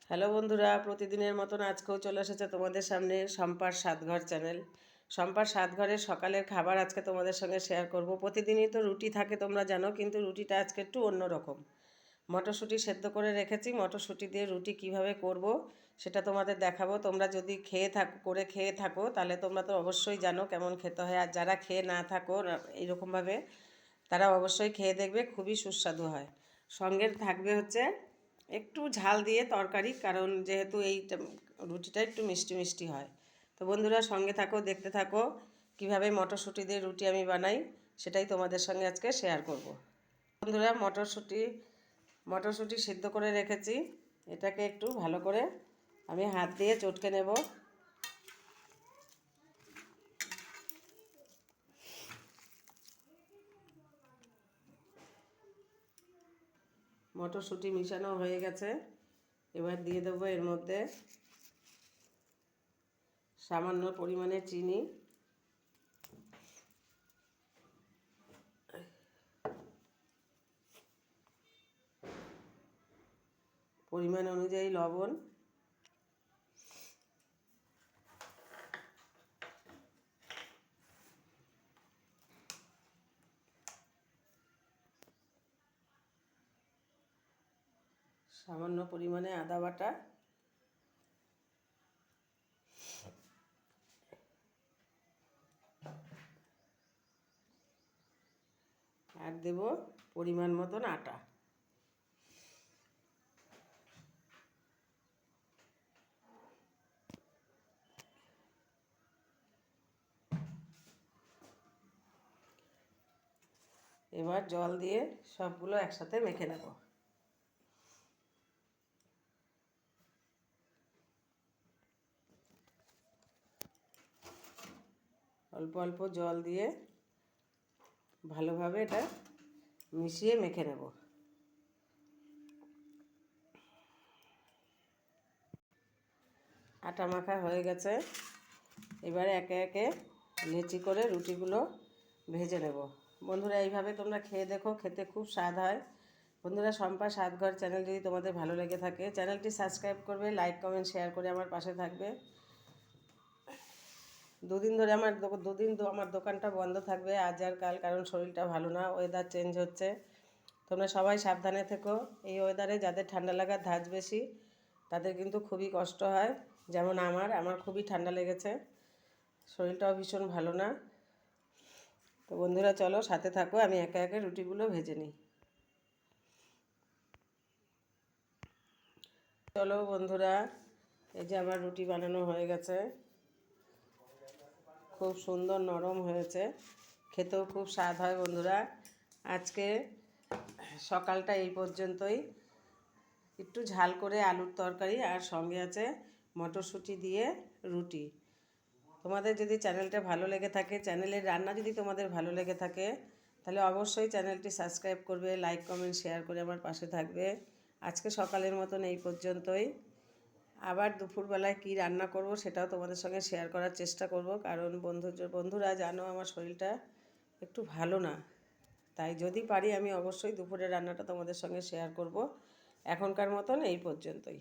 Hello বন্ধুরা, প্রতিদিনের মতন আজকেও চলে এসেছে তোমাদের সামনে শম্পার স্বাদঘর চ্যানেল। শম্পার স্বাদঘরের সকালের খাবার আজকে তোমাদের সঙ্গে শেয়ার করব। প্রতিদিনই তো রুটি থাকে তোমরা জানো, কিন্তু রুটিটা আজকে একটু অন্যরকম। মটরশুঁটি সেদ্ধ করে রেখেছি, মটরশুঁটি দিয়ে রুটি কিভাবে করব সেটা তোমাদের দেখাবো। তোমরা যদি খেয়ে থাকো তাহলে তোমরা তো অবশ্যই জানো কেমন খেতে হয়, আর যারা খেয়ে না থাকো এইরকমভাবে তারা অবশ্যই খেয়ে দেখবে, খুবই সুস্বাদু হয়। সঙ্গে থাকবে হচ্ছে একটু ঝাল দিয়ে তরকারি, কারণ যেহেতু এই রুটিটা একটু মিষ্টি মিষ্টি হয়। তো বন্ধুরা সঙ্গে থাকো, দেখতে থাকো কিভাবে মটরশুঁটি দিয়ে রুটি আমি বানাই, সেটাই তোমাদের সঙ্গে আজকে শেয়ার করব। বন্ধুরা মটরশুঁটি সিদ্ধ করে রেখেছি, এটাকে একটু ভালো করে আমি হাত দিয়ে চটকে নেব। মটরশুঁটি মিশানো হয়ে গেছে, এবার দিয়ে দেবো এর মধ্যে সামান্য পরিমাণে চিনি, পরিমাণ অনুযায়ী লবণ, সামান্য পরিমাণে আদা বাটা, আর দেব পরিমাণ মতন আটা। এবার জল দিয়ে সবগুলো একসাথে মেখে নেব। অল্প অল্প জল দিয়ে ভালোভাবে এটা মিশিয়ে মেখে নেব। আটা মাখা হয়ে গেছে, এবারে একে একে লেচি করে রুটিগুলো ভেজে নেব। বন্ধুরা এইভাবে তোমরা খেয়ে দেখো, খেতে খুব স্বাদ হয়। বন্ধুরা শম্পা স্বাদঘর চ্যানেল যদি তোমাদের ভালো লেগে থাকে, চ্যানেলটি সাবস্ক্রাইব করবে, লাইক কমেন্ট শেয়ার করে আমার পাশে থাকবে। দুদিন আমার দোকানটা বন্ধ থাকবে আজ আর কাল, কারণ শরীরটা ভালো না, ওয়েদার চেঞ্জ হচ্ছে। তোমরা সবাই সাবধানে থেকো। এই ওয়েদারে যাদের ঠান্ডা লাগার ধাঁচ বেশি তাদের কিন্তু খুবই কষ্ট হয়, যেমন আমার খুবই ঠান্ডা লেগেছে, শরীরটাও ভীষণ ভালো না। তো বন্ধুরা চলো সাথে থাকো, আমি একে একে রুটিগুলো ভেজে নিই। চলো বন্ধুরা, এই যে আমার রুটি বানানো হয়ে গেছে, খুব সুন্দর নরম হয়েছে, খেতেও খুব স্বাদ হয়। বন্ধুরা আজকে সকালটা এই পর্যন্তই, একটু ঝাল করে আলুর তরকারি আর সঙ্গে আছে মটরশুঁটি দিয়ে রুটি। তোমাদের যদি চ্যানেলটা ভালো লেগে থাকে, চ্যানেলের রান্না যদি তোমাদের ভালো লেগে থাকে, তাহলে অবশ্যই চ্যানেলটি সাবস্ক্রাইব করবে, লাইক কমেন্ট শেয়ার করে আমার পাশে থাকবে। আজকে সকালের মতন এই পর্যন্তই। আবার দুপুরবেলায় কি রান্না করব সেটাও তোমাদের সঙ্গে শেয়ার করার চেষ্টা করব, কারণ বন্ধুরা জানো আমার শরীরটা একটু ভালো না, তাই যদি পারি আমি অবশ্যই দুপুরের রান্নাটা তোমাদের সঙ্গে শেয়ার করব। এখনকার মতন এই পর্যন্তই।